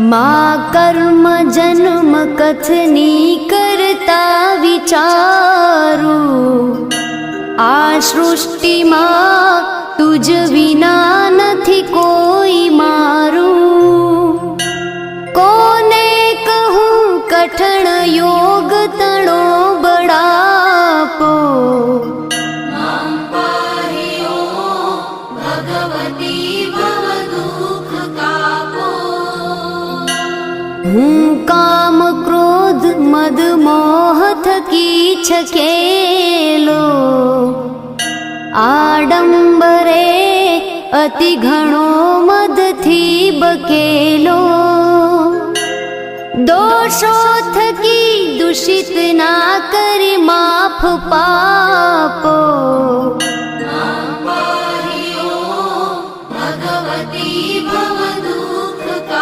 मा कर्म जन्म कथनी करता विचारू, आ सृष्टिમાં तुझ વિના નથી કોઈ મારું। કોને કહું કઠણ યોગ તણો બળાપો, હું કામ ક્રોધ મદ મોહ થકી છકેલો, આડંબરે અતિ ઘણો મદથી બકેલો। દોષો થકી દૂષિત ના કરી માફ પાપો,